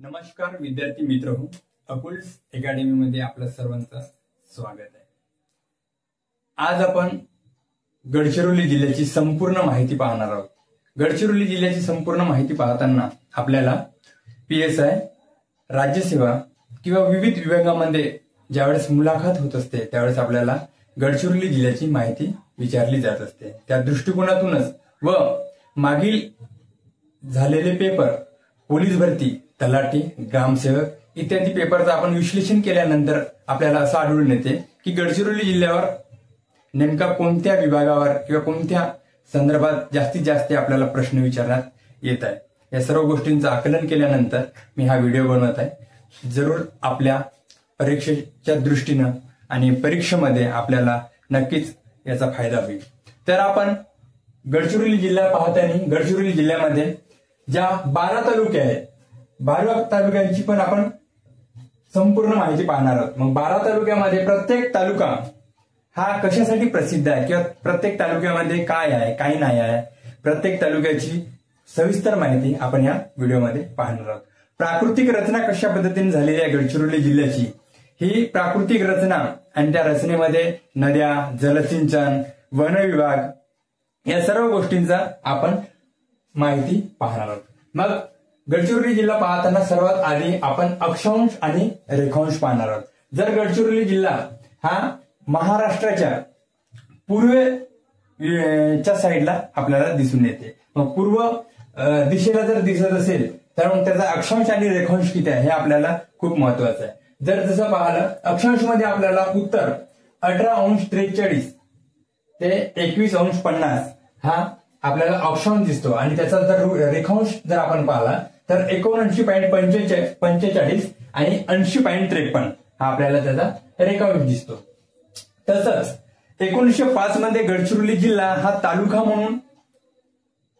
नमस्कार विद्यार्थी मित्र हो, अकुल्स अकॅडमी मध्ये आपलं सर्वांचं स्वागत आहे। आज आपण गडचिरोली जिल्ह्याची संपूर्ण माहिती पाहणार आहोत। गडचिरोली जिल्ह्याची संपूर्ण माहिती पाहताना आपल्याला पीएसआय, राज्यसेवा किंवा विविध विभागामध्ये ज्यावेळेस मुलाखत होत असते त्यावेळेस आपल्याला गडचिरोली जिल्ह्याची माहिती विचारली जात असते। त्या दृष्टिकोनातूनच व मागील झालेले पेपर, पोलीस भरती, तलाठी, ग्रामसेवक इत्यादी पेपरचं आपण विश्लेषण केल्यानंतर आपल्याला असं आढळून येते की गडचिरोली जिल्ह्यावर नेमका कोणत्या विभागावर किंवा कोणत्या संदर्भात जास्तीत जास्त आपल्याला प्रश्न विचारण्यात येत आहे। या सर्व गोष्टींचं आकलन केल्यानंतर मी हा व्हिडिओ बनवत आहे। जरूर आपल्या परीक्षेच्या दृष्टीनं आणि परीक्षेमध्ये आपल्याला नक्कीच याचा फायदा होईल। तर आपण गडचिरोली जिल्हा पाहताना गडचिरोली जिल्ह्यामध्ये ज्या 12 तालुके आहेत, 12 तालुक्यांची पण आपण संपूर्ण माहिती पाहणार आहोत। मग 12 तालुक्यामध्ये प्रत्येक तालुका हा कशासाठी प्रसिद्ध आहे किंवा प्रत्येक तालुक्यामध्ये काय आहे, काय नाही आहे, प्रत्येक तालुक्याची सविस्तर माहिती आपण या व्हिडिओमध्ये पाहणार आहोत। प्राकृतिक रचना कशा पद्धतीने झालेली आहे गडचिरोली जिल्ह्याची, ही प्राकृतिक रचना आणि त्या रचनेमध्ये नद्या, जलसिंचन, वन विभाग या सर्व गोष्टींचा आपण माहिती पाहणार आहोत। मग गडचिरोली जिल्हा पाहताना सर्वात आधी आपण अक्षांश आणि रेखांश पाहणार आहोत। जर गडचिरोली जिल्हा हा महाराष्ट्राच्या पूर्वेच्या साईडला आपल्याला दिसून येते, मग पूर्व दिशेला जर दिसत असेल तर मग त्याचा अक्षांश आणि रेखांश किती आहे हे आपल्याला खूप महत्वाचं आहे। जर जसं पाहिलं अक्षांश मध्ये आपल्याला उत्तर 18°43 ते 21°50 हा आपल्याला अक्षांश दिसतो आणि त्याचा जर रेखांश जर आपण पाहिला तर 79.45 आणि 80.53 हा आपल्याला त्याचा रेखांश दिसतो। तसंच 1905 मध्ये गडचिरोली जिल्हा हा तालुका म्हणून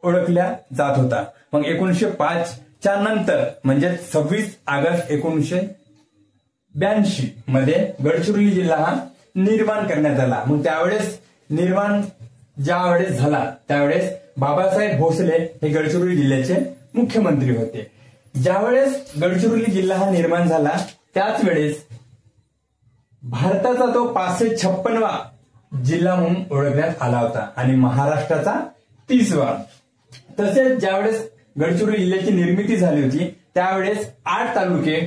ओळखला जात होता। मग 1905 च्या नंतर म्हणजे 26 ऑगस्ट 1982 मध्ये गडचिरोली जिल्हा हा निर्माण करण्यात आला। मग त्यावेळेस निर्माण ज्यावेळेस झाला त्यावेळेस बाबासाहेब भोसले हे गडचिरोली जिल्ह्याचे मुख्यमंत्री होते। ज्यावेळेस गडचिरोली जिल्हा हा निर्माण झाला त्याच वेळेस भारताचा तो 556वा जिल्हा म्हणून ओळखण्यात आला होता आणि महाराष्ट्राचा 30वा। तसेच ज्यावेळेस गडचिरोली जिल्ह्याची निर्मिती झाली होती त्यावेळेस 8 तालुके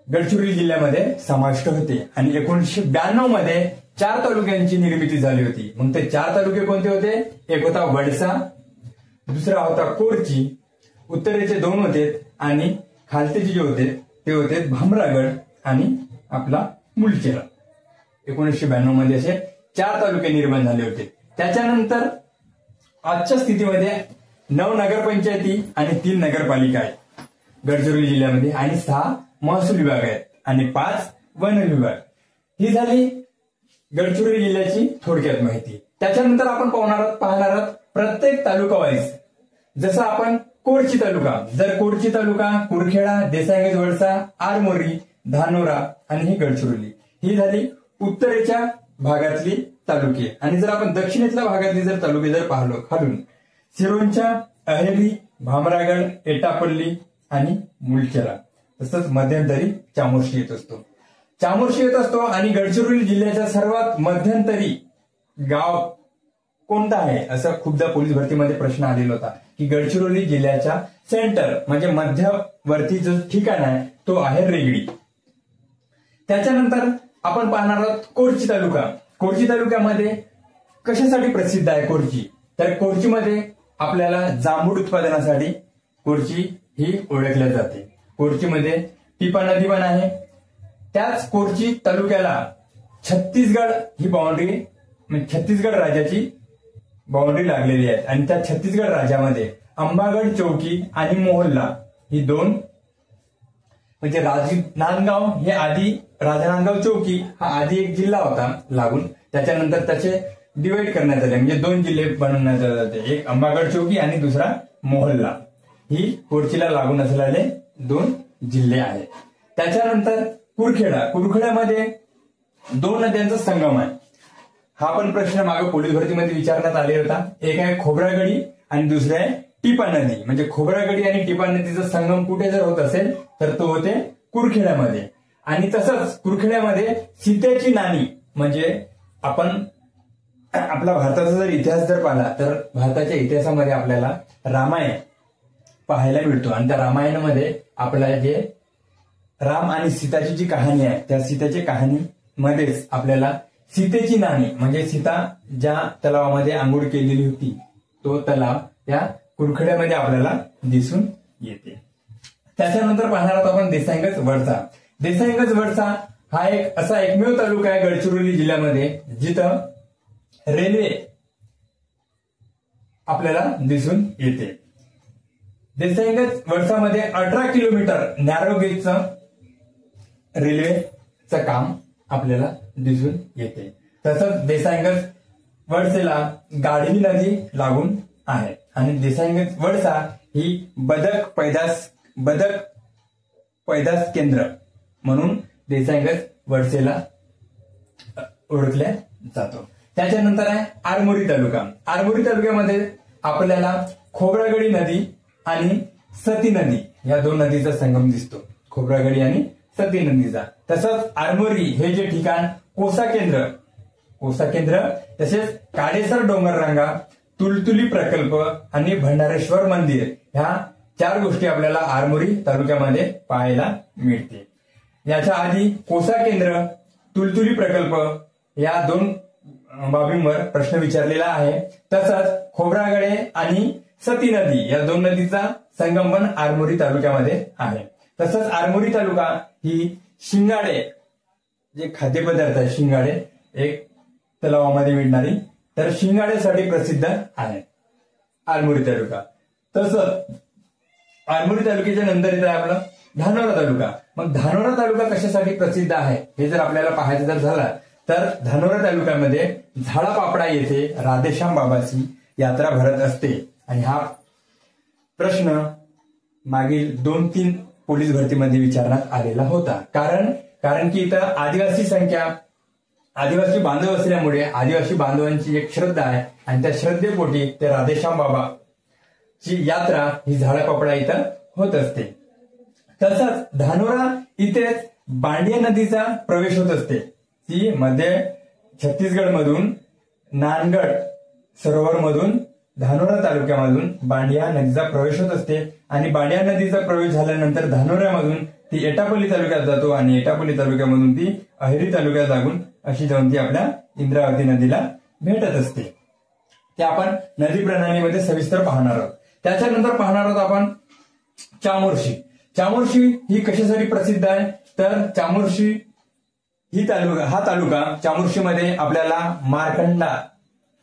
गडचिरोली जिल्ह्यामध्ये समाविष्ट होते आणि 1992 मध्ये 4 तालुक्यांची निर्मिती झाली होती। मग ते 4 तालुके कोणते होते? एक होता वडसा, दुसरा होता कोरची, उत्तरेचे 2 होते आणि खालतेचे जे होते ते होते भामरागड आणि आपला मुलचेरा। 1992 मध्ये असे 4 तालुके निर्माण झाले होते। त्याच्यानंतर आजच्या स्थितीमध्ये 9 नगरपंचायती आणि 3 नगरपालिका आहेत गडचिरोली जिल्ह्यामध्ये आणि 6 महसूल विभाग आहेत आणि 5 वन विभाग। ही झाली गडचिरोली जिल्ह्याची थोडक्यात माहिती। त्याच्यानंतर आपण पाहणार आहोत प्रत्येक तालुका वाईज। जसं आपण कोरची तालुका, जर कोरची तालुका कुरखेडा, देसाईगंज, वडसा, आरमोरी, धानोरा आणि ही गडचिरोली ही झाली उत्तरेच्या भागातली तालुके। आणि जर आपण दक्षिणेतल्या भागातली जर तालुके जर पाहिलो खालून सिरोंचा, अहेरी, भामरागड, एटापल्ली आणि मुलचेरा, तसंच मध्यंतरी चामोर्शी येत असतो। चामोर्शी येत असतो आणि गडचिरोली जिल्ह्याचा सर्वात मध्यंतरी गाव कोणता आहे असं खूपदा पोलीस भरतीमध्ये प्रश्न आलेला होता की गडचिरोली जिल्ह्याच्या सेंटर म्हणजे मध्यवर्ती जो ठिकाण आहे तो आहे रेगडी। त्याच्यानंतर आपण पाहणार आहोत कोरची तालुका। कोरची तालुक्यामध्ये कशासाठी प्रसिद्ध आहे कोरची? तर कोरचीमध्ये आपल्याला जांभूळ उत्पादनासाठी कोरची ही ओळखल्या जाते। कोरचीमध्ये टिपा नदी पण आहे। त्याच कोरची तालुक्याला छत्तीसगड ही बाउंड्री म्हणजे छत्तीसगड राज्याची बाउंड्री लागलेली आहे आणि त्या छत्तीसगड राज्यामध्ये अंबागड चौकी आणि मोहल्ला ही 2 म्हणजे राजनांदगाव हे आधी राजनांदगाव चौकी हा आधी एक जिल्हा होता लागून, त्याच्यानंतर त्याचे डिवाइड करण्यात आले म्हणजे 2 जिल्हे बनवण्यात आले, एक अंबागड चौकी आणि दुसरा मोहल्ला। ही कोरचीला लागून असलेले 2 जिल्हे आहेत। त्याच्यानंतर कुरखेड्यामध्ये 2 नद्यांचा संगम आहे। हा पण प्रश्न मागे पोलीस भरतीमध्ये विचारण्यात आले होता। एक आहे खोब्रागडी आणि दुसरे आहे टिपा नदी म्हणजे खोब्रागडी आणि टिपा नदीचा संगम कुठे जर होत असेल तर तो होते कुरखेड्यामध्ये. आणि तसंच कुरखेड्यामध्ये सीतेची नाणी म्हणजे आपण आपला भारताचा जर इतिहास जर पाहिला तर भारताच्या इतिहासामध्ये आपल्याला रामायण पाहायला मिळतो. आणि त्या रामायणामध्ये आपल्याला जे राम आणि सीताची जी कहाणी आहे त्या सीतेची कहाणीमध्येच आपल्याला सीतेची नाणी म्हणजे सीता ज्या तलावामध्ये आंघोळ केलेली होती तो तलाव त्या कुरखेड्यामध्ये आपल्याला दिसून येते. त्याच्यानंतर पाहणार आहोत आपण देसाईगंज वडसा. देसाईगंज वडसा हा एक असा एकमेव तालुका आहे गडचिरोली जिल्ह्यामध्ये जिथं रेल्वे आपल्याला दिसून येते. देसाईगंज वडसामध्ये 18 किलोमीटर नॅरो गेजचं रेल्वेचं काम आपल्याला दिसून येते. तसंच देसाईगंज वडसेला गाढवी नदी लागून आहे आणि देसाईगंज वडसा ही बदक पैदास केंद्र म्हणून देसाईगंज वडसेला ओळखल्या जातो. त्याच्यानंतर आहे आरमोरी तालुका. आरमोरी तालुक्यामध्ये आपल्याला खोब्रागडी नदी आणि सती नदी या दोन नदीचा संगम दिसतो. खोब्रागडी आणि सती नदीचा. तसंच आरमोरी हे जे ठिकाण कोसा केंद्र तसेच काडेसर डोंगररांगा, तुलतुली प्रकल्प आणि भंडारेश्वर मंदिर ह्या 4 गोष्टी आपल्याला आरमोरी तालुक्यामध्ये पाहायला मिळते. याच्या आधी कोसा केंद्र, तुलतुली प्रकल्प या 2 बाबींवर प्रश्न विचारलेला आहे. तसंच खोब्रागडे आणि सती नदी या 2 नदीचा संगम पण आरमोरी तालुक्यामध्ये आहे. तसंच आरमोरी तालुका ही शिंगाडे जे खाद्यपदार्थ आहे शिंगाडे एक तलावामध्ये मिळणारी तर शिंगाड्यासाठी प्रसिद्ध आहे आरमोरी तालुका. तसंच आरमोरी तालुक्याच्या नंतर येत आहे आपलं धानोरा तालुका. मग धानोरा तालुका कशासाठी प्रसिद्ध आहे हे जर आपल्याला पाहायचं जर झाला तर धानोरा तालुक्यामध्ये झाडापापडा येथे राधेश्याम बाबाची यात्रा भरत असते. आणि हा प्रश्न मागील 2-3 पोलीस भरतीमध्ये विचारण्यात आलेला होता. कारण की इथं आदिवासी बांधव असल्यामुळे आदिवासी बांधवांची एक श्रद्धा आहे आणि त्या श्रद्धेपोटी ते राधेश्याम बाबाची यात्रा ही झाडापापडा इथं होत असते. तसंच धानोरा इथेच बांडिया नदीचा प्रवेश होत असते. ती मध्य छत्तीसगडमधून नानगड सरोवरमधून धानोरा तालुक्यामधून बांडिया नदीचा प्रवेश होत असते आणि बांडिया नदीचा प्रवेश झाल्यानंतर धानोऱ्यामधून ती एटापल्ली तालुक्यात जातो आणि एटापल्ली तालुक्यामधून ती अहेरी तालुक्यात लागून अशी जाऊन ती आपल्या इंद्रावती नदीला भेटत असते. ते आपण नदी प्रणालीमध्ये सविस्तर पाहणार आहोत. त्याच्यानंतर पाहणार आहोत आपण चामोर्शी. चामोर्शी ही कशासाठी प्रसिद्ध आहे तर चामोर्शी हा तालुका चामोर्शीमध्ये आपल्याला मार्कंडा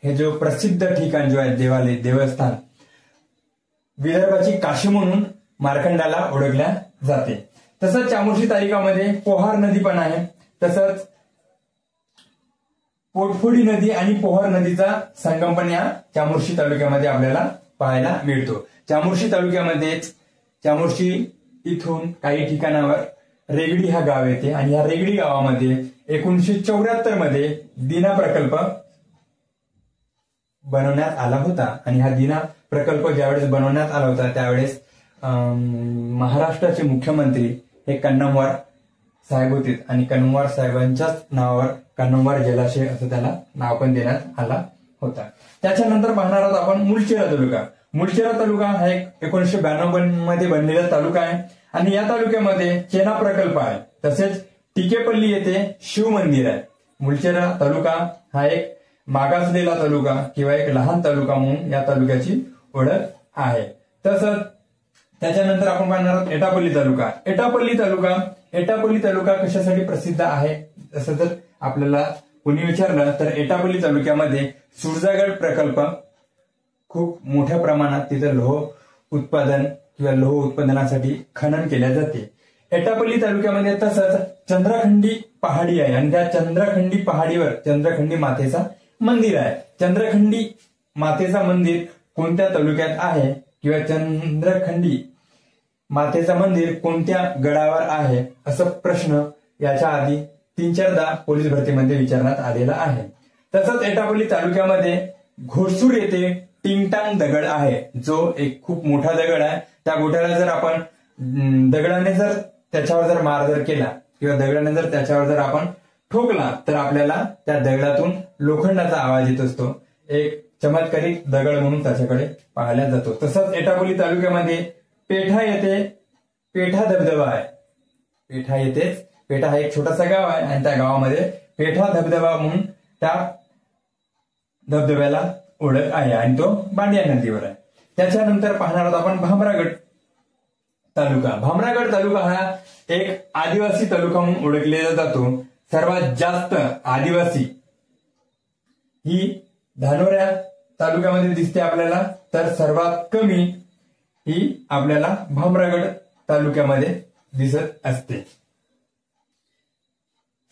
हे जो प्रसिद्ध ठिकाण जो आहे देवस्थान विदर्भाची काशी म्हणून मार्कंडाला ओळखल्या जाते. तसंच चामोर्शी तालुक्यामध्ये पोहार नदी पण आहे. तसंच पोटफोडी नदी आणि पोहार नदीचा संगम पण या चामोर्शी तालुक्यामध्ये आपल्याला पाहायला मिळतो. चामोर्शी इथून काही ठिकाणावर रेगडी हा गाव येते आणि या रेगडी गावामध्ये 1974 मध्ये दिना प्रकल्प बनवण्यात आला होता. आणि हा दिना प्रकल्प ज्यावेळेस बनवण्यात आला होता त्यावेळेस महाराष्ट्राचे मुख्यमंत्री हे कन्नमवार साहेब होते आणि कन्नमवार साहेबांच्याच नावावर कन्नमवार जलाशय असं त्याला नाव पण देण्यात आला होता. त्याच्यानंतर पाहणार आहोत आपण मुलचेरा तालुका. मुलचेरा तालुका हा एक 1992 मध्ये बनलेला तालुका आहे आणि या तालुक्यामध्ये चेना प्रकल्प आहे. तसेच टिकेपल्ली येथे शिव मंदिर आहे. मुलचेरा तालुका हा एक मागासलेला तालुका किंवा एक लहान तालुका म्हणून या तालुक्याची ओळख आहे. तसंच त्याच्यानंतर आपण पाहणार आहोत एटापल्ली तालुका. एटापल्ली तालुका कशासाठी प्रसिद्ध आहे असं जर आपल्याला कोणी विचारलं तर एटापल्ली तालुक्यामध्ये सुरजागड प्रकल्प खूप मोठ्या प्रमाणात तिथं लोह उत्पादनासाठी खनन केल्या जाते. एटापल्ली तालुक्यामध्ये तसंच चंद्रखंडी पहाडी आहे आणि त्या चंद्रखंडी पहाडीवर चंद्रखंडी मातेचा मंदिर आहे. चंद्रखंडी मातेचा मंदिर कोणत्या तालुक्यात आहे किंवा चंद्रखंडी मातेचा मंदिर कोणत्या गडावर आहे असं प्रश्न याच्या आधी 3-4दा पोलीस भरतीमध्ये विचारण्यात आलेला आहे. तसंच एटापल्ली तालुक्यामध्ये घोडसूर येथे टिंगटांग दगड आहे, जो एक खूप मोठा दगड आहे. त्या गोठ्याला जर आपण दगडाने जर त्याच्यावर जर मार जर केला किंवा दगडाने जर त्याच्यावर जर आपण ठोकला तर आपल्याला त्या दगडातून लोखंडाचा आवाज येत असतो. एक चमत्कारिक दगड म्हणून त्याच्याकडे पाहायला जातो. तसंच एटापल्ली तालुक्यामध्ये पेठा येथे पेठा धबधबा आहे. पेठा येथेच, पेठा हा एक छोटासा गाव आहे आणि त्या गावामध्ये पेठा धबधबा म्हणून त्या धबधब्याला ओळख आहे आणि तो बांडिया नदीवर आहे. त्याच्यानंतर पाहणार आहोत आपण भामरागड तालुका. भामरागड तालुका हा एक आदिवासी तालुका म्हणून ओळखला जातो. सर्वात जास्त आदिवासी ही धानोरा तालुक्यामध्ये दिसते आपल्याला, तर सर्वात कमी ही आपल्याला भामरागड तालुक्यामध्ये दिसत असते.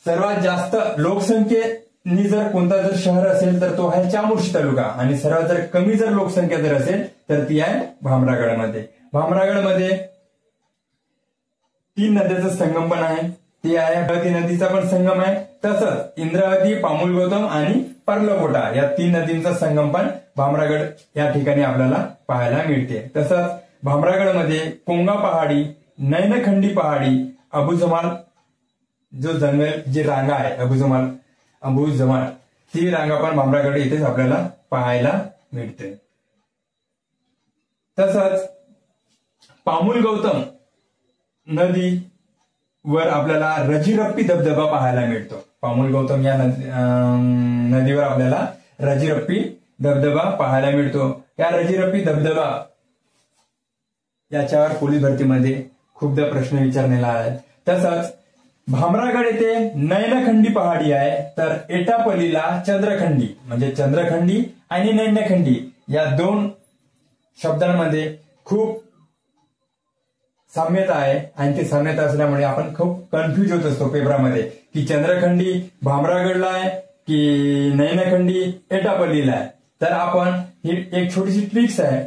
सर्वात जास्त लोकसंख्येने जर कोणता जर शहर असेल तर तो आहे चामोर्शी तालुका आणि सर्वात जर कमी जर लोकसंख्या जर असेल तर ती आहे भामरागडमध्ये. भामरागडमध्ये 3 नद्याचा संगम पण आहे. ती आहे इंद्रावती नदीचा पण संगम आहे. तसंच इंद्रावती, पामुल गौतम आणि पर्लकोटा या 3 नदींचा संगम पण भामरागड या ठिकाणी आपल्याला पाहायला मिळते. तसंच भामरागडमध्ये कोंगा पहाडी, नैनखंडी पहाडी, अबुजमाल जो जंगल जी रांगा आहे अबुजमाल ती रांगा पण भामरागड इथेच आपल्याला पाहायला मिळते. तसंच पामुल गौतम नदीवर आपल्याला रजिरप्पी धबधबा पाहायला मिळतो. पामुल गौतम या नदीवर आपल्याला रजिरप्पी धबधबा पाहायला मिळतो. या रजिरप्पी धबधबा याच्यावर पोलीस भरतीमध्ये खूपदा प्रश्न विचारलेला आहे. तसंच भामरागड येथे नैनखंडी पहाडी आहे, तर एटापल्लीला चंद्रखंडी, म्हणजे चंद्रखंडी आणि नैनखंडी या 2 शब्दांमध्ये खूप साम्यता आहे आणि ती साम्यता असल्यामुळे आपण खूप कन्फ्युज होत असतो पेपरामध्ये की चंद्रखंडी भामरागडला आहे की नैनखंडी एटापल्लीला आहे. तर आपण ही एक छोटीशी ट्रिक्स आहे,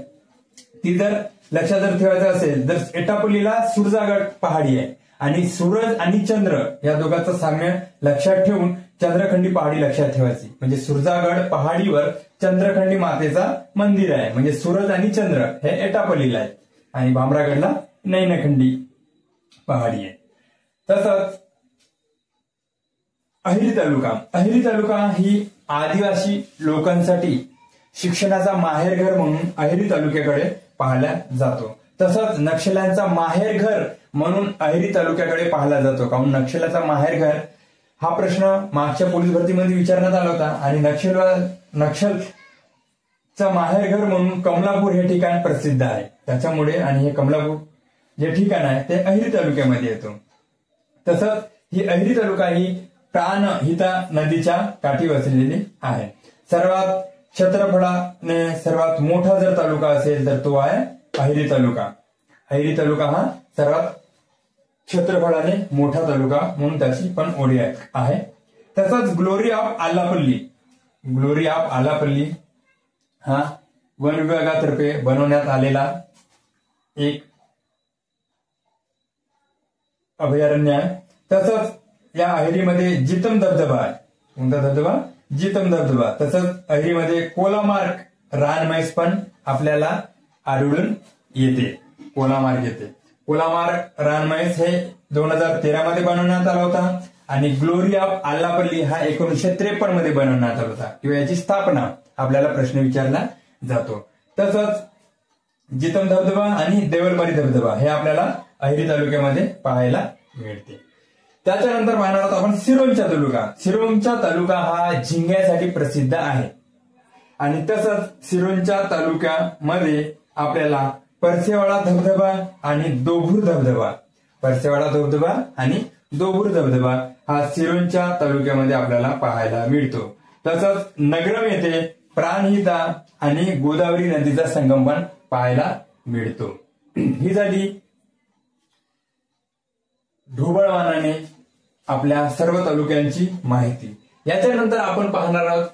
ती जर लक्षात जर ठेवायचं असेल तर एटापल्लीला सुरजागड पहाडी आहे आणि सूरज आणि चंद्र या दोघांचं साम्य लक्षात ठेवून चंद्रखंडी पहाडी लक्षात ठेवायची. म्हणजे सुरजागड पहाडीवर चंद्रखंडी मातेचा मंदिर आहे, म्हणजे सूरज आणि चंद्र हे एटापल्लीला आहे आणि भामरागडला नैनखंडी पहाडी आहे. तसंच अहिरी तालुका ही आदिवासी लोकांसाठी शिक्षणाचा माहेरघर म्हणून अहिरी तालुक्याकडे पाहिला जातो. तसंच नक्षल्यांचा माहेरघर म्हणून अहिरी तालुक्याकडे पाहिला जातो. कारण नक्षलाचा माहेरघर हा प्रश्न मागच्या पोलीस भरतीमध्ये विचारण्यात आला होता आणि नक्षलचा माहेरघर म्हणून कमलापूर हे ठिकाण प्रसिद्ध आहे. त्याच्यामुळे आणि हे कमलापूर जे ठिकाण आहे ते अहिरी तालुक्यामध्ये येतो. तसंच ही अहिरी तालुका ही प्राणहिता नदीच्या काठी वसलेली आहे. सर्वात क्षेत्रफळाने सर्वात मोठा जर तालुका असेल तर तो आहे अहिरी तालुका. अहिरी तालुका हा सर्वात क्षेत्रफळाने मोठा तालुका म्हणून त्याची पण ओळख आहे. तसंच ग्लोरी ऑफ आलापल्ली हा वन विभागातर्फे बनवण्यात आलेला एक अभयारण्य आहे. तसंच या अहिरीमध्ये जितम धबधबा आहे. कोणता धबधबा? जितम धबधबा. तसंच अहिरीमध्ये कोलामार्क रानमैस पण आपल्याला आढळून येते. कोलामार्क रानमैस हे 2013 मध्ये बनवण्यात आला होता आणि ग्लोरी ऑफ आलापल्ली हा 1953 मध्ये बनवण्यात आला होता किंवा याची स्थापना आपल्याला प्रश्न विचारला जातो. तसंच जितम धबधबा आणि देवलमारी धबधबा हे आपल्याला अहिरी तालुक्यामध्ये पाहायला मिळते. त्याच्यानंतर पाहणार आहोत आपण सिरोंचा तालुका हा झिंग्यासाठी प्रसिद्ध आहे आणि तसंच सिरोंचा तालुक्यामध्ये आपल्याला परसेवाडा धबधबा आणि दोभूर धबधबा हा सिरोंचा तालुक्यामध्ये आपल्याला पाहायला मिळतो. तसंच नगरम येथे प्राणहिता आणि गोदावरी नदीचा संगम पण पाहायला मिळतो. ही झाली ढोबळमानाने आपल्या सर्व तालुक्यांची माहिती. याच्यानंतर आपण पाहणार आहोत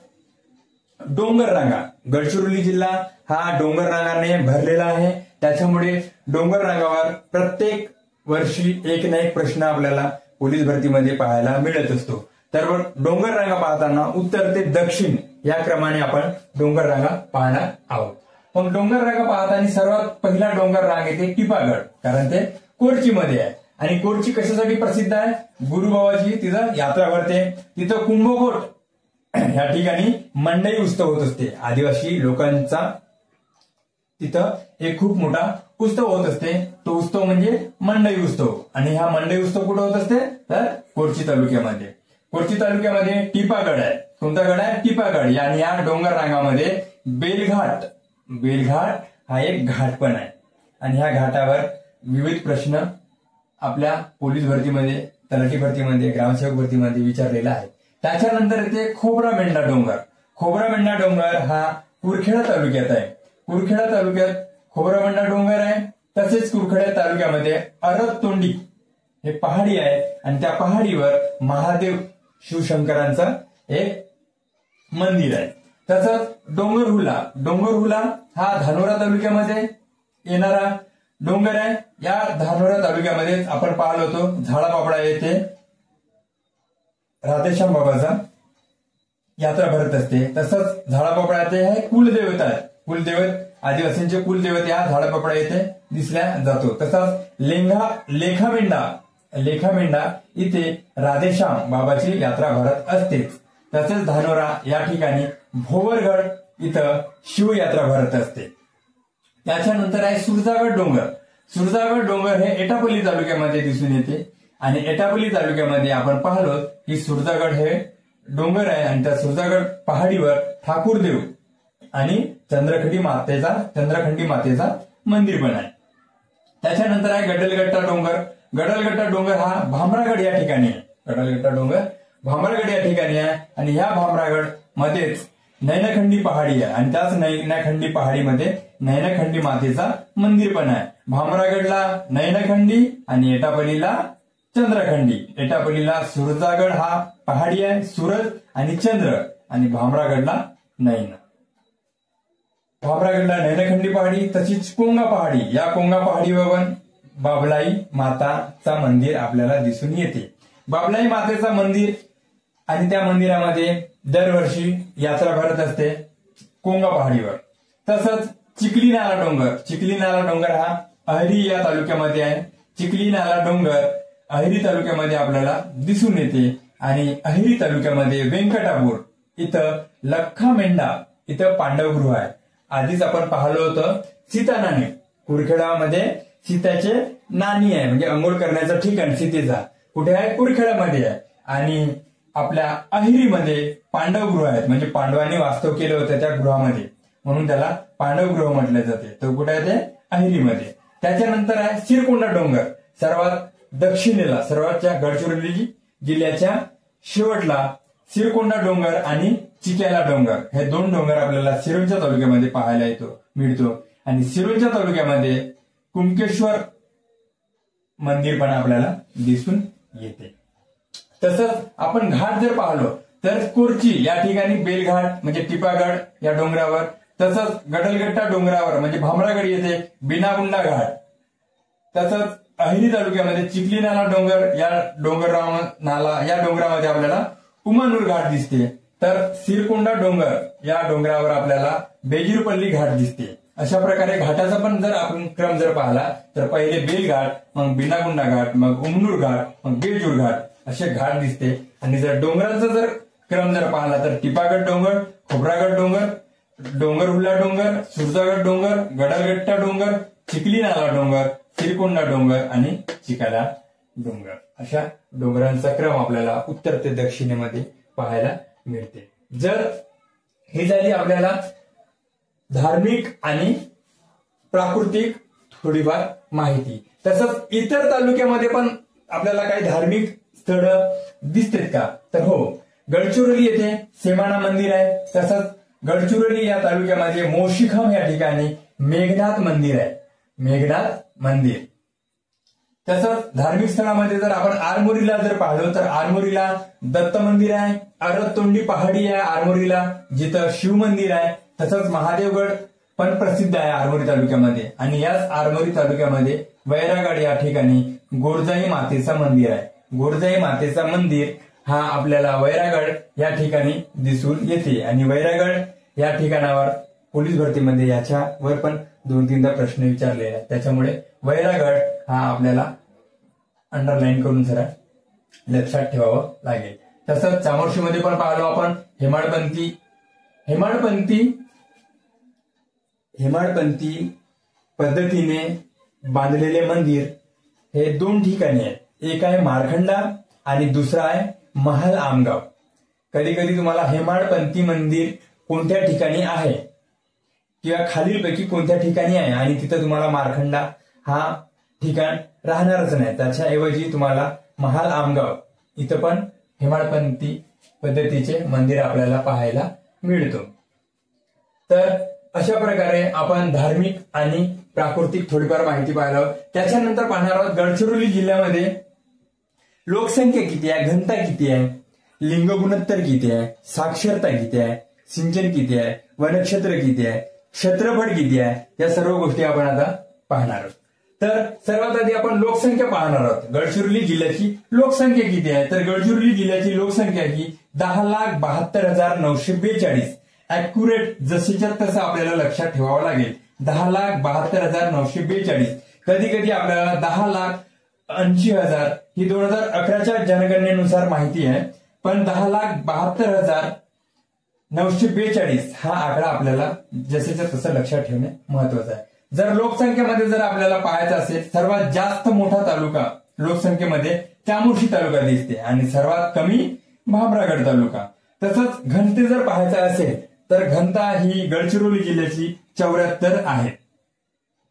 डोंगर रांगा. गडचिरोली जिल्हा हा डोंगर रांगाने भरलेला आहे. त्याच्यामुळे डोंगर रांगावर प्रत्येक वर्षी एक ना एक प्रश्न आपल्याला पोलीस भरतीमध्ये पाहायला मिळत असतो. तर डोंगर रांगा पाहताना उत्तर ते दक्षिण या क्रमाने आपण डोंगर रांगा पाहणार आहोत. मग डोंगर रांगा पाहताना सर्वात पहिला डोंगर रांग येते टिपागड, कारण ते कोरचीमध्ये आहे. आणि कोरची कशासाठी प्रसिद्ध आहे? गुरुबाबाची तिथं यात्रा भरते. तिथं कुंभकोट या ठिकाणी मंडई उत्सव होत असते. आदिवासी लोकांचा तिथं एक खूप मोठा उत्सव होत असते. तो उत्सव म्हणजे मंडई उत्सव. आणि हा मंडई उत्सव कुठे होत असते? तर कोरची तालुक्यामध्ये. कोरची तालुक्यामध्ये टिपागड आहे. कोणता गड आहे? टिपागड. आणि या डोंगर रांगामध्ये बेलघाट हा एक घाट पण आहे. आणि ह्या घाटावर विविध प्रश्न आपल्या पोलीस भरतीमध्ये, तलाठी भरतीमध्ये, ग्रामसेवक भरतीमध्ये विचारलेला आहे. त्याच्यानंतर येते खोब्रामेंढा डोंगर. खोब्रामेंढा डोंगर हा कुरखेडा तालुक्यात आहे. कुरखेडा तालुक्यात खोब्रामेंढा डोंगर आहे. तसेच कुरखेडा तालुक्यामध्ये अरततोंडी हे पहाडी आहे. आणि त्या पहाडीवर महादेव शिवशंकरांचं एक मंदिर आहे. तसंच डोंगरहुला हा धानोरा तालुक्यामध्ये येणारा डोंगर आहे. या धानोरा तालुक्यामध्ये आपण पाहिलो होतो झाडापापडा येथे राधेश्याम बाबाचा यात्रा भरत असते. तसंच झाडापापडा येथे हे कुलदैवत आहे. कुलदैवत आदिवासींचे कुलदैवत या झाडापापडा येथे दिसल्या जातो. तसंच लेखामेंढा इथे राधेश्याम बाबाची यात्रा भरत असतेच. तसेच धानोरा या ठिकाणी भोवरगड इथं शिवयात्रा भरत असते. त्याच्यानंतर आहे सुरजागड डोंगर. सुरजागड डोंगर हे एटापल्ली तालुक्यामध्ये दिसून येते. आणि एटापल्ली तालुक्यामध्ये आपण पाहिलो की सुरजागड हे डोंगर आहे. आणि त्या सुरजागड पहाडीवर ठाकूरदेव आणि चंद्रखंडी मातेचा मंदिर पण आहे. त्याच्यानंतर आहे गडलगट्टा डोंगर. गडलगट्टा डोंगर हा भामरागड या ठिकाणी आहे. गडलगट्टा डोंगर भामरागड या ठिकाणी आहे. आणि ह्या भामरागड मध्येच नैनखंडी पहाडी आहे. आणि त्याच नैनखंडी पहाडीमध्ये नैनखंडी मातेचा मंदिर पण आहे. भामरागडला नैनखंडी आणि एटापल्लीला चंद्रखंडी. एटापल्लीला सुरजागड हा पहाडी आहे, सूरज आणि चंद्र. आणि भामरागडला नैन. भामरागडला नैनखंडी पहाडी. तशीच कोंगा पहाडी. या कोंगा पहाडीवर बाबलाई माताचा मंदिर आपल्याला दिसून येते. बाबलाई मातेचा मंदिर आणि त्या मंदिरामध्ये दरवर्षी यात्रा भरत असते कोंगा पहाडीवर. तसंच चिखली नाला डोंगर हा अहरी या तालुक्यामध्ये आहे. चिखली नाला डोंगर अहिरी तालुक्यामध्ये आपल्याला दिसून येते. आणि अहिरी तालुक्यामध्ये व्यंकटापूर इथं लख्खामेंढा इथं पांडवगृह आहे. आधीच आपण पाहिलं होतं सीता नाणी. कुरखेडामध्ये सीताचे नाणी आहे, म्हणजे अंघोळ करण्याचं ठिकाण सीतेचा कुठे आहे? कुरखेडामध्ये आहे. आणि आपल्या अहिरीमध्ये पांडवगृह आहेत, म्हणजे पांडवांनी वास्तव केलं होतं त्या गृहामध्ये, म्हणून त्याला पांडवगृह म्हटलं जाते. तो कुठे आहे? ते अहिरीमध्ये. त्याच्यानंतर आहे सिरकोंडा डोंगर. सर्वात दक्षिणेला, सर्वातच्या गडचिरोली जिल्ह्याच्या शेवटला सिरकोंडा डोंगर आणि चिक्याला डोंगर हे दोन डोंगर आपल्याला सिरोंचा तालुक्यामध्ये पाहायला मिळतो. आणि सिरोंचा तालुक्यामध्ये कुमकेश्वर मंदिर पण आपल्याला दिसून येते. तसंच आपण घाट जर पाहिलो तर कोरची या ठिकाणी बेलघाट म्हणजे टिपागड या डोंगरावर, तसंच गडलगट्टा डोंगरावर म्हणजे भामरागड येथे बिनागुंडा घाट, तसंच अहिरी तालुक्यामध्ये चिखली नाला डोंगर या डोंगरामध्ये आपल्याला उमानूर घाट दिसते. तर सिरकोंडा डोंगर या डोंगरावर आपल्याला बेजिरपल्ली घाट दिसते. अशा प्रकारे घाटाचा पण जर आपण क्रम जर पाहिला तर पहिले बेलघाट, मग बिनागुंडा घाट, मग उमनूर घाट, मग बेजूर घाट असे घाट दिसते. आणि जर डोंगरांचा जर क्रम जर पाहिला तर टिपागड डोंगर, खोब्रागड डोंगर, डोंगरहुल्ला डोंगर, सुरजागड डोंगर, गडलगट्टा डोंगर, चिखली नाला डोंगर, सिरकोंडा डोंगर आणि चिकाला डोंगर अशा डोंगरांचा क्रम आपल्याला उत्तर ते दक्षिणेमध्ये पाहायला मिळते. जर हे झाली आपल्याला धार्मिक आणि प्राकृतिक थोडीफार माहिती. तसंच इतर तालुक्यामध्ये पण आपल्याला काही धार्मिक स्थळ दिसतात का? तर हो, गडचिरोली येथे सेमाना मंदिर आहे. तसंच गडचिरोली या तालुक्यामध्ये मोशीखम या ठिकाणी मेघनाथ मंदिर आहे. मेघनाथ मंदिर. तसंच धार्मिक स्थळामध्ये जर आपण आरमोरीला जर पाहिलो तर आरमोरीला दत्त मंदिर आहे. अरततोंडी पहाडी आहे आरमोरीला, जिथं शिव मंदिर आहे. तसंच महादेवगड पण प्रसिद्ध आहे आरमोरी तालुक्यामध्ये. आणि याच आरमोरी तालुक्यामध्ये वैरागड या ठिकाणी गोरजाई मातेचं मंदिर आहे. गोरजाई मातेचं मंदिर हा आपल्याला वैरागड या ठिकाणी दिसून येते आणि वैरागड या ठिकाणावर पोलीस भरतीमध्ये याच्यावर पण 2-3दा प्रश्न विचारले आहेत, त्याच्यामुळे वैरागड हा आपल्याला अंडरलाईन करून जरा लक्षात ठेवावं लागेल. तसंच चामोर्शीमध्ये पण पाहिलो आपण हेमाडपंथी पद्धतीने बांधलेले मंदिर हे 2 ठिकाणी आहेत. एक आहे मारखंडा आणि दुसरा आहे महाल आमगाव. कधी कधी तुम्हाला हेमाडपंथी मंदिर कोणत्या ठिकाणी आहे किंवा खालीलपैकी कोणत्या ठिकाणी आहे आणि तिथं तुम्हाला मारखंडा हा ठिकाण राहणारच नाही, त्याच्याऐवजी तुम्हाला महाल आमगाव इथं पण हेमाडपंथी पद्धतीचे मंदिर आपल्याला पाहायला मिळतो. तर अशा प्रकारे आपण धार्मिक आणि प्राकृतिक थोडीफार माहिती पाहिलं. त्याच्यानंतर पाहणार आहोत गडचिरोली जिल्ह्यामध्ये लोकसंख्या किती आहे, घनता किती आहे, लिंग गुणोत्तर किती आहे, साक्षरता किती आहे, सिंचन किती आहे, वनक्षेत्र किती आहे, क्षेत्रफळ किती आहे, या सर्व गोष्टी आपण आता पाहणार आहोत. तर सर्वात आधी आपण लोकसंख्या पाहणार आहोत. गडचिरोली जिल्ह्याची लोकसंख्या किती आहे, तर गडचिरोली जिल्ह्याची लोकसंख्या ही 10,72,942. अॅक्युरेट जशीच्या तसं आपल्याला लक्षात ठेवावं लागेल. 10,72,942. कधी कधी आपल्याला 10,80,000 ही 2011च्या जनगणनेनुसार माहिती आहे, पण 10,72,942 हा आकडा आपल्याला जसेच्या तसं लक्षात ठेवणे महत्वाचं आहे. जर लोकसंख्येमध्ये जर आपल्याला पाहायचं असेल, सर्वात जास्त मोठा तालुका लोकसंख्येमध्ये चामोर्शी तालुका दिसते आणि सर्वात कमी भामरागड तालुका. तसंच घनते जर पाहायचं असेल तर घनता ही गडचिरोली जिल्ह्याची 74 आहे.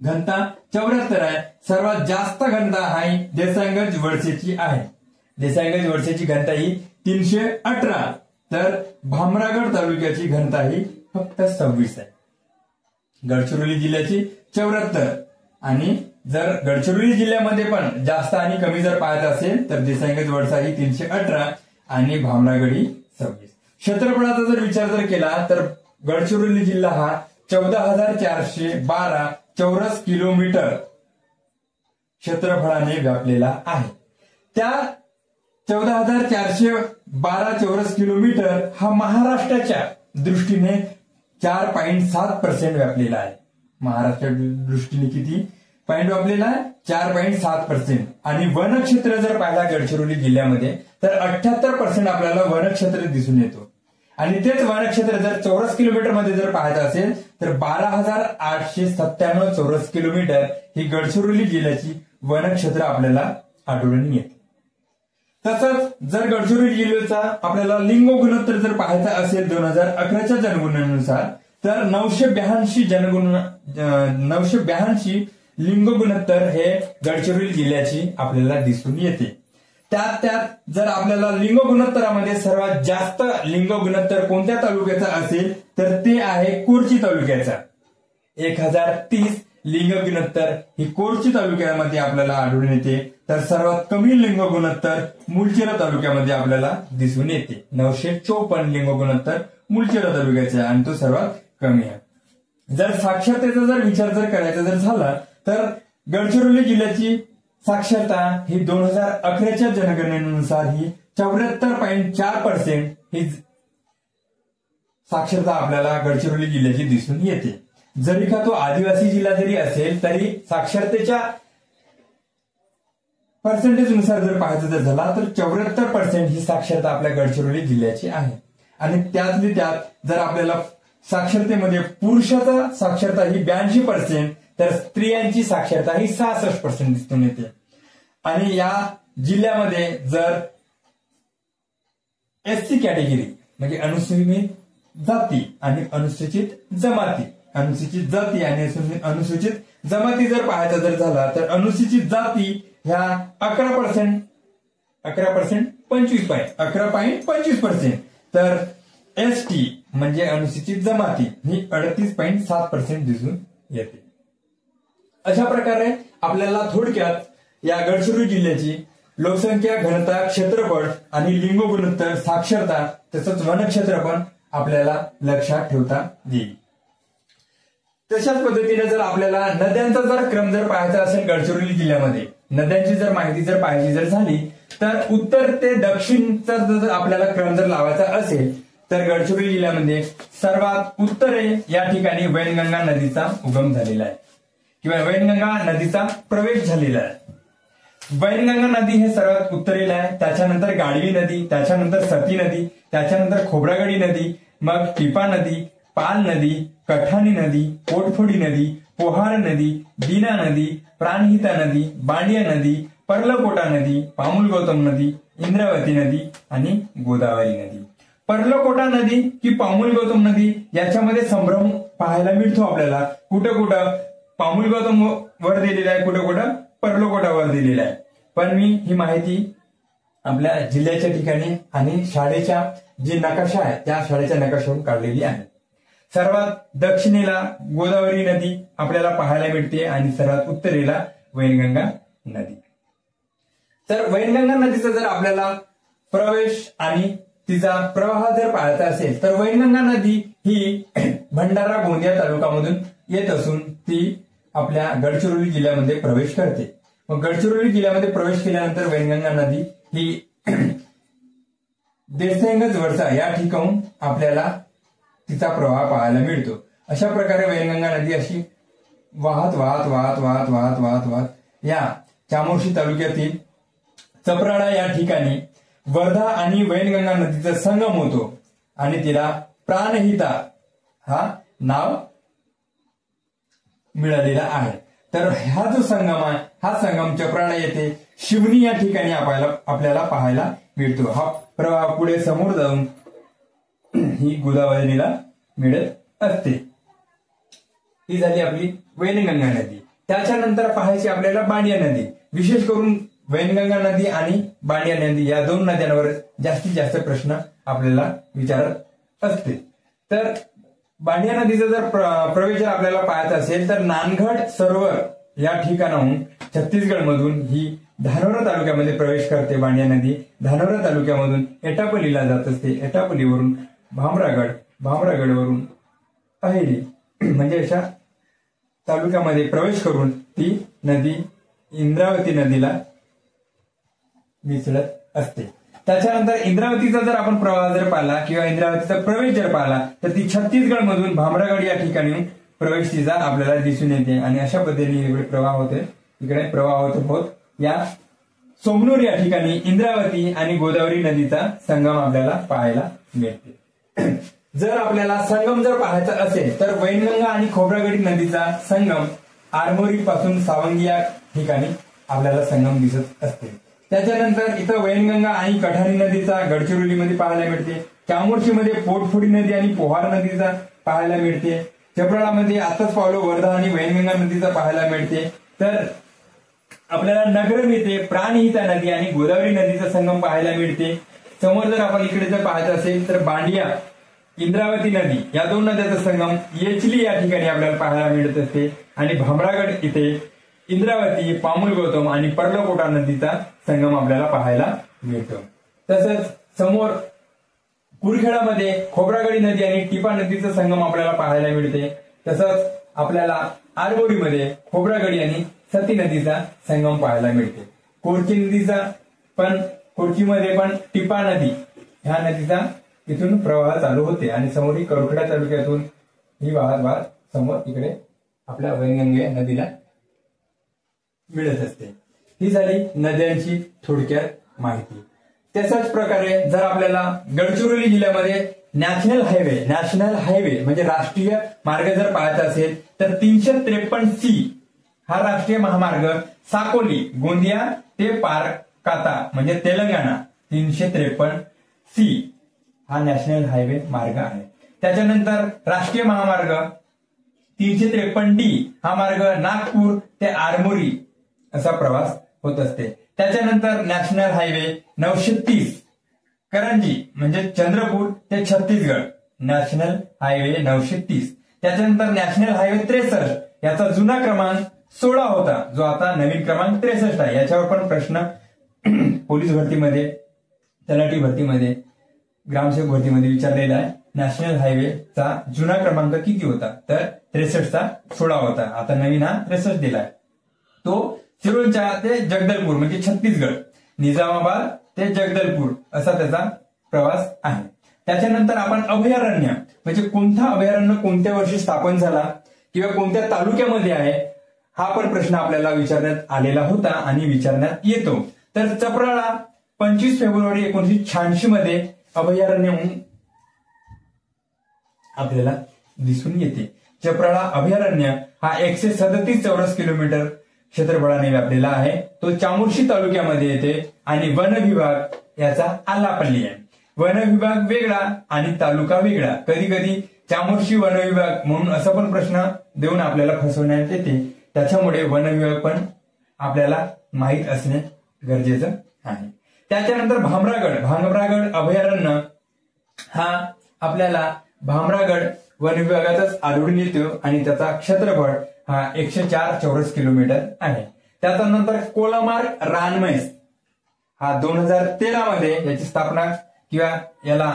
घनता 74 आहे. सर्वात जास्त घनता ही देसाईगंज वडसेची आहे. देसाईगंज वडसेची घनता ही 318, तर भामरागड तालुक्याची घनता ही फक्त 26 आहे. गडचिरोली जिल्ह्याची 74 आणि जर गडचिरोली जिल्ह्यामध्ये पण जास्त आणि कमी जर पाहायचं असेल तर देसाईगंज वडसा ही 318 आणि भामरागड ही 26. क्षेत्रफळाचा जर विचार जर केला तर गडचिरोली जिल्हा हा 14,412 चौरस किलोमीटर क्षेत्रफळाने व्यापलेला आहे. त्या 14,412 चौरस किलोमीटर हा महाराष्ट्राच्या दृष्टीने 4.7% व्यापलेला आहे. महाराष्ट्राच्या दृष्टीने किती पॉईंट व्यापलेला आहे? 4.7%. आणि वनक्षेत्र जर पाहिला गडचिरोली जिल्ह्यामध्ये तर 78% आपल्याला वनक्षेत्र दिसून येतो. आणि तेच वनक्षेत्र जर चौरस किलोमीटर मध्ये जर पाहायचं असेल तर 12,897 चौरस किलोमीटर ही गडचिरोली जिल्ह्याची वनक्षेत्र आपल्याला आढळून येते. तसंच जर गडचिरोली जिल्ह्याचा आपल्याला लिंग गुणोत्तर जर पाहायचा असेल 2011च्या जनगणनेनुसार तर 982 लिंग गुणोत्तर हे गडचिरोली जिल्ह्याची आपल्याला दिसून येते. त्यात जर आपल्याला लिंग गुणोत्तरामध्ये सर्वात जास्त लिंग गुणोत्तर कोणत्या तालुक्याचा असेल तर ते आहे कोरची तालुक्याचा. 1030 लिंग गुणोत्तर ही कोरची तालुक्यामध्ये आपल्याला आढळून येते. तर सर्वात कमी लिंग गुणोत्तर मुलचेरा तालुक्यामध्ये आपल्याला दिसून येते. 954 लिंग गुणोत्तर मुलचेरा तालुक्याचे आणि तो सर्वात कमी आहे. जर साक्षरतेचा जर विचार जर करायचा जर झाला तर गडचिरोली जिल्ह्याची साक्षरता ही 2011च्या जनगणनेनुसार ही 74.4% ही साक्षरता आपल्याला गडचिरोली जिल्ह्याची दिसून येते. जरी का तो आदिवासी जिल्हा जरी असेल तरी साक्षरतेच्या पर्सेंटेज नुसार जर पाहायचं जर झाला तर 74% ही साक्षरता आपल्या गडचिरोली जिल्ह्याची आहे. आणि त्यातली त्यात जर आपल्याला साक्षरतेमध्ये पुरुषाचा साक्षरता ही 82% तर स्त्रियांची साक्षरता ही 66% दिसून येते. आणि या जिल्ह्यामध्ये जर एससी कॅटेगरी म्हणजे अनुसूचित जाती आणि अनुसूचित जाती आणि अनुसूचित जमाती जर पाहायचा जर झाला तर अनुसूचित जाती ह्या 11.25% तर एसटी म्हणजे अनुसूचित जमाती ही 38.7% दिसून येते. अशा प्रकारे आपल्याला थोडक्यात या गडचिरोली जिल्ह्याची लोकसंख्या, घनता, क्षेत्रफळ आणि लिंग गुणोत्तर, साक्षरता तसंच वनक्षेत्र पण आपल्याला लक्षात ठेवता येईल. तशाच पद्धतीने जर आपल्याला नद्यांचा जर क्रम जर पाहायचा असेल गडचिरोली जिल्ह्यामध्ये, नद्यांची जर माहिती जर पाहायची जर झाली तर उत्तर ते दक्षिणचा जर आपल्याला क्रम जर लावायचा असेल तर गडचिरोली जिल्ह्यामध्ये सर्वात उत्तरे या ठिकाणी वैनगंगा नदीचा उगम झालेला आहे किंवा वैनगंगा नदीचा प्रवेश झालेला आहे। वैनगंगा नदी हे सर्वात उत्तरेला आहे, त्याच्यानंतर गाढवी नदी, त्याच्यानंतर सती नदी, त्याच्यानंतर खोब्रागडी नदी, मग टिपा नदी, पाल नदी, कठाणी नदी, पोटफोडी नदी, पोहार नदी, दीना नदी, प्राणहिता नदी, बांडिया नदी, पर्लकोटा नदी, पामुल गौतम नदी, इंद्रावती नदी आणि गोदावरी नदी। पर्लकोटा नदी की पामुल गौतम नदी याच्यामध्ये संभ्रम पाहायला मिळतो आपल्याला, कुठं कुठं पामुल गौतम वर दिलेला आहे, कुठं कुठं पर्लकोटा वर दिलेला आहे। पण मी ही माहिती आपल्या जिल्ह्याच्या ठिकाणी आणि शाळेच्या जी नकाशा आहे त्या शाळेच्या नकाशावरून काढलेली आहे। सर्वात दक्षिणेला गोदावरी नदी आपल्याला पाहायला मिळते आणि सर्वात उत्तरेला वैनगंगा नदी। तर वैनगंगा नदीचा जर आपल्याला प्रवेश आणि तिचा प्रवाह जर पाहायचा असेल तर वैनगंगा नदी ही भंडारा गोंदिया तालुक्यामधून येत असून ती आपल्या गडचिरोली जिल्ह्यामध्ये प्रवेश करते। मग गडचिरोली जिल्ह्यामध्ये प्रवेश केल्यानंतर वैनगंगा नदी ही देसंगज वरचा या ठिकाणून आपल्याला तिचा प्रवाह पाहायला मिळतो। अशा प्रकारे वैनगंगा नदी अशी वाहत वाहत वाहत वाहत वाहत वाहत वाहत या चामोर्शी तालुक्यातील चपराळा या ठिकाणी वर्धा आणि वैनगंगा नदीचा संगम होतो आणि तिला प्राणहिता हा नाव मिळालेला आहे। तर हा जो संगम आहे हा संगम चपराळा येथे शिवनी या ठिकाणी आपल्याला पाहायला मिळतो। हा प्रवाह पुढे समोर जाऊन ही गोदावरीला मिळत असते। ही झाली आपली वैनगंगा नदी। त्याच्यानंतर पाहायची आपल्याला बांडिया नदी। विशेष करून वैनगंगा नदी आणि बांडिया नदी या दोन नद्यांवर जास्तीत जास्त प्रश्न आपल्याला विचारत असते। तर बांडिया नदीचा जर प्रवेश जर आपल्याला पाहायचा असेल तर नानगड सरोवर या ठिकाणाहून छत्तीसगड मधून ही धानोरा तालुक्यामध्ये प्रवेश करते। बांडिया नदी धानोरा तालुक्यामधून एटापल्लीला जात असते, एटापल्लीवरून भामरागड, भामरागडवरून अहेरी म्हणजे अशा तालुक्यामध्ये प्रवेश करून ती नदी इंद्रावती नदीला मिसळत असते। त्याच्यानंतर इंद्रावतीचा जर आपण प्रवाह जर पाहिला किंवा इंद्रावतीचा प्रवेश जर पाहिला तर ती छत्तीसगड मधून भामरागड या ठिकाणी प्रवेश तिचा आपल्याला दिसून येते आणि अशा पद्धतीने इकडे प्रवाह होते, इकडे प्रवाह होत या सोमनूर या ठिकाणी इंद्रावती आणि गोदावरी नदीचा संगम आपल्याला पाहायला मिळते। जर आपल्याला संगम जर पाहायचा असेल तर वैनगंगा आणि खोब्रागडी नदीचा संगम आरमोरी पासून सावंगी या ठिकाणी आपल्याला संगम दिसत असते। त्याच्यानंतर इथं वैनगंगा आणि कठाणी नदीचा गडचिरोलीमध्ये पाहायला मिळते। चामोर्शीमध्ये पोटफोडी नदी आणि पोहार नदीचा पाहायला मिळते। चपराळामध्ये आताच पावलो वर्धा आणि वैनगंगा नदीचा पाहायला मिळते। तर आपल्याला नगरम येथे प्राणहिता नदी आणि गोदावरी नदीचा संगम पाहायला मिळते। समोर जर आपण इकडे जर पाहायचं असेल तर बांडिया इंद्रावती नदी या दोन नद्यांचा संगम येचली या ठिकाणी आपल्याला पाहायला मिळत असते आणि भामरागड इथे इंद्रावती, पामुल गौतम आणि पर्लकोटा नदीचा संगम आपल्याला पाहायला मिळतो। तसंच समोर कुरखेडामध्ये खोब्रागडी नदी आणि टिपा नदीचा संगम आपल्याला पाहायला मिळते। तसंच आपल्याला आरमोरीमध्ये खोब्रागडी आणि सती नदीचा संगम पाहायला मिळते। कोरची नदीचा पण कोरचीमध्ये पण टिपा नदी ह्या नदीचा इथून प्रवाह चालू होते आणि समोर ही करखेडा तालुक्यातून ही वाहत वाहत समोर इकडे आपल्या वैनगंगा नदीला मिळत असते। ही झाली नद्यांची थोडक्यात माहिती। तशाच प्रकारे जर आपल्याला गडचिरोली जिल्ह्यामध्ये नॅशनल हायवे म्हणजे राष्ट्रीय मार्ग जर पाहायचा असेल तर 353C हा राष्ट्रीय महामार्ग साकोली गोंदिया ते पारकाता म्हणजे तेलंगणा 353C हा नॅशनल हायवे मार्ग आहे। त्याच्यानंतर राष्ट्रीय महामार्ग 353D हा मार्ग नागपूर ते आरमोरी असा प्रवास होत असते। त्याच्यानंतर नॅशनल हायवे 930 करंजी म्हणजे चंद्रपूर ते छत्तीसगड नॅशनल हायवे 930। त्याच्यानंतर नॅशनल हायवे 63 याचा जुना क्रमांक 16 होता जो आता नवीन क्रमांक 63 आहे। याच्यावर पण प्रश्न पोलीस भरतीमध्ये, तलाठी भरतीमध्ये, ग्रामसेवक भरतीमध्ये विचारलेला आहे। नॅशनल हायवेचा जुना क्रमांक किती होता तर 63चा 16 होता, आता नवीन हा 63 दिलाय. तो सिरोंचा ते जगदलपूर म्हणजे छत्तीसगड, निजामाबाद ते जगदलपूर असा त्याचा प्रवास आहे. त्याच्यानंतर आपण अभयारण्य म्हणजे कोणता अभयारण्य कोणत्या वर्षी स्थापन झाला किंवा कोणत्या तालुक्यामध्ये आहे हा पण प्रश्न आपल्याला विचारण्यात आलेला होता आणि विचारण्यात येतो. तर चपराळा 25 फेब्रुवारी 1986 मध्ये अभयारण्य म्हणून आपल्याला दिसून येते. चपराळा अभयारण्य हा 137 चौरस किलोमीटर क्षेत्रफळाने व्यापलेला आहे. तो चामोर्शी तालुक्यामध्ये येते आणि वन विभाग याचा आलापल्ली आहे. वन विभाग वेगळा आणि तालुका वेगळा. कधी कधी चामोर्शी वन विभाग म्हणून असा पण प्रश्न देऊन आपल्याला फसवण्यात येते. त्याच्यामुळे वन विभाग पण आपल्याला माहीत असणे गरजेचं आहे. त्याच्यानंतर भामरागड अभयारण्य हा आपल्याला भामरागड वन विभागातच आढळून येतो आणि त्याचा क्षेत्रफळ हा 104 चौरस किलोमीटर आहे. त्याच्यानंतर कोलामार्ग रानमैस हा 2013 मध्ये याची स्थापना किंवा याला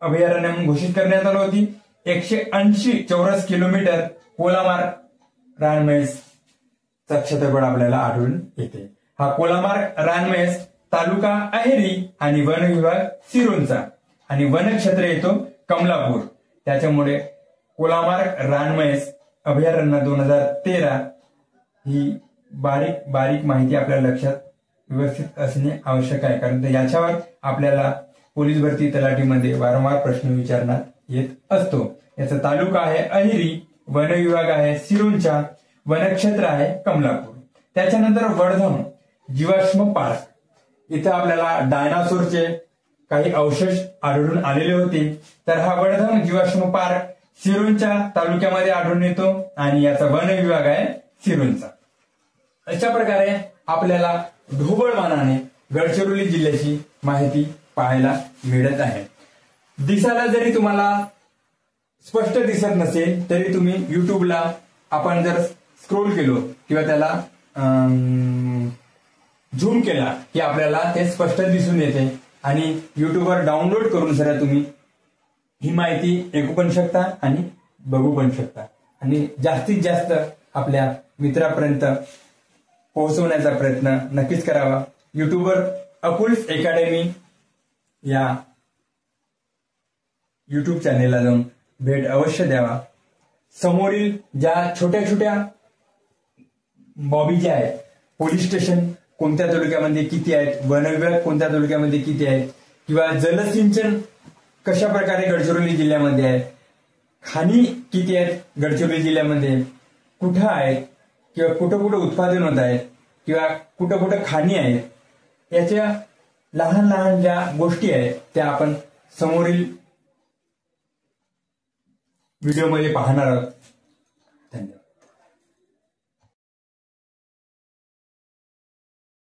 अभयारण्य म्हणून घोषित करण्यात आलं होती. 180 चौरस किलोमीटर कोलामार्ग रानमैस चा क्षेत्रफळ आपल्याला आढळून येते. हा कोलामार्ग रानमैस तालुका अहेरी आणि वन विभाग सिरोंचा आणि वनक्षेत्र येतो कमलापूर. त्याच्यामुळे कोलामार्ग रानमैस अभयारण्य 2013 ही बारीक माहिती आपल्या लक्षात व्यवस्थित असणे आवश्यक आहे, कारण याच्यावर आपल्याला पोलीस भरती तलाठीमध्ये वारंवार प्रश्न विचारण्यात येत असतो. याचा तालुका आहे अहेरी, वन विभाग आहे सिरोंचा, वनक्षेत्र आहे कमलापूर. त्याच्यानंतर वर्धम जीवाश्म पार्क, इथं आपल्याला डायनासोरचे काही अवशेष आढळून आलेले होते. तर हा वर्धम जीवाश्म पार्क सिरोंचा तालुक्यामध्ये आढळून येतो आणि याचा वन विभाग आहे सिरोंचा. अशा प्रकारे आपल्याला ढोबळमानाने गडचिरोली जिल्ह्याची माहिती पाहायला मिळत आहे. दिसायला जरी तुम्हाला स्पष्ट दिसत नसेल तरी तुम्ही युट्यूबला आपण जर स्क्रोल केलो किंवा त्याला झूम केला की आपल्याला ते स्पष्ट दिसून येते आणि युट्यूबवर डाउनलोड करून सर तुम्ही ही माहिती ऐकू पण शकता आणि बघू पण शकता आणि जास्तीत जास्त आपल्या मित्रापर्यंत पोहोचवण्याचा प्रयत्न नक्कीच करावा. युट्यूबवर अकुल्स अकॅडमी या युट्यूब चॅनेलला जाऊन भेट अवश्य द्यावा. समोरील ज्या छोट्या छोट्या बॉबी ज्या आहेत, पोलीस स्टेशन कोणत्या तालुक्यामध्ये किती आहेत, वन विभाग कोणत्या तालुक्यामध्ये किती आहेत, किंवा जलसिंचन कशा प्रकारे गडचिरोली जिल्ह्यामध्ये आहे, खाणी किती आहेत गडचिरोली जिल्ह्यामध्ये, कुठं आहेत किंवा कुठं कुठं उत्पादन होत आहेत किंवा कुठं कुठं खाणी आहेत, याच्या लहान लहान ज्या गोष्टी आहेत त्या आपण समोरील व्हिडिओमध्ये पाहणार आहोत.